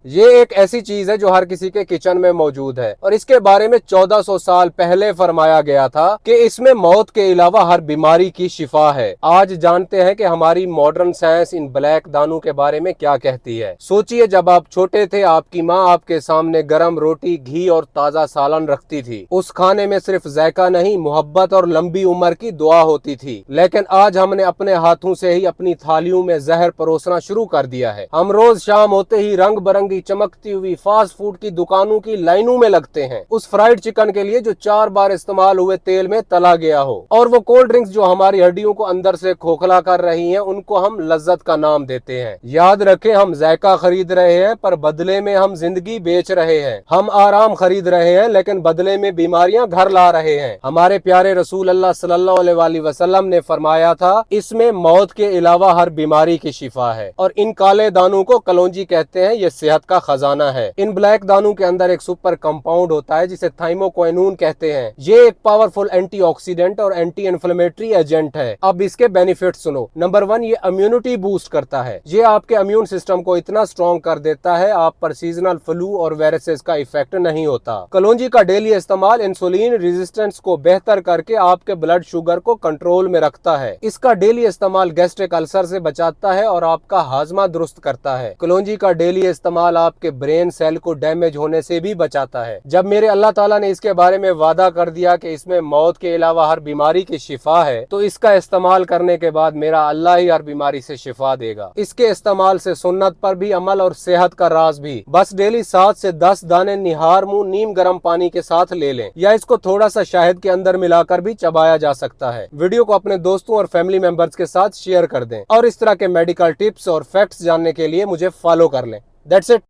ये एक ऐसी चीज है जो हर किसी के किचन में मौजूद है और इसके बारे में 1400 साल पहले फरमाया गया था कि इसमें मौत के अलावा हर बीमारी की शिफा है। आज जानते हैं कि हमारी मॉडर्न साइंस इन ब्लैक दानों के बारे में क्या कहती है। सोचिए, जब आप छोटे थे आपकी माँ आपके सामने गरम रोटी, घी और ताजा सालन रखती थी। उस खाने में सिर्फ जायका नहीं, मोहब्बत और लंबी उम्र की दुआ होती थी। लेकिन आज हमने अपने हाथों से ही अपनी थालियों में जहर परोसना शुरू कर दिया है। हम रोज शाम होते ही रंग बिरंगी चमकती हुई फास्ट फूड की दुकानों की लाइनों में लगते हैं उस फ्राइड चिकन के लिए जो 4 बार इस्तेमाल हुए तेल में तला गया हो। और वो कोल्ड ड्रिंक्स जो हमारी हड्डियों को अंदर से खोखला कर रही हैं, उनको हम लज्जत का नाम देते हैं। याद रखें, हम जायका खरीद रहे हैं पर बदले में हम जिंदगी बेच रहे हैं। हम आराम खरीद रहे हैं लेकिन बदले में बीमारियां घर ला रहे हैं। हमारे प्यारे रसूल अल्लाह सल्लल्लाहु अलैहि वसल्लम ने फरमाया था, इसमें मौत के अलावा हर बीमारी की शिफा है। और इन काले दानों को कलौंजी कहते हैं। ये सेहत का खजाना है। इन ब्लैक दानों के अंदर एक सुपर कंपाउंड होता है जिसे थाइमोक्विनोन कहते हैं। ये एक पावरफुल एंटीऑक्सीडेंट और एंटी इन्फ्लेमेटरी एजेंट है। अब इसके बेनिफिट सुनो। नंबर 1, ये इम्यूनिटी बूस्ट करता है। ये आपके इम्यून सिस्टम को इतना स्ट्रॉन्ग कर देता है आप पर सीजनल फ्लू और वायरसेस का इफेक्ट नहीं होता। कलौंजी का डेली इस्तेमाल इंसुलिन रेजिस्टेंस को बेहतर करके आपके ब्लड शुगर को कंट्रोल में रखता है। इसका डेली इस्तेमाल गैस्ट्रिक अल्सर से बचाता है और आपका हाजमा दुरुस्त करता है। कलौंजी का डेली इस्तेमाल आपके ब्रेन सेल को डैमेज होने से भी बचाता है। जब मेरे अल्लाह ताला ने इसके बारे में वादा कर दिया कि इसमें मौत के अलावा हर बीमारी की शिफा है, तो इसका इस्तेमाल करने के बाद मेरा अल्लाह ही हर बीमारी से शिफा देगा। इसके इस्तेमाल से सुन्नत पर भी अमल और सेहत का राज भी। बस डेली 7 से 10 दाने निहार मुंह नीम गर्म पानी के साथ ले लें, या इसको थोड़ा सा शहद के अंदर मिलाकर भी चबाया जा सकता है। वीडियो को अपने दोस्तों और फैमिली मेंबर्स के साथ शेयर कर दें और इस तरह के मेडिकल टिप्स और फैक्ट्स जानने के लिए मुझे फॉलो कर लें। That's it.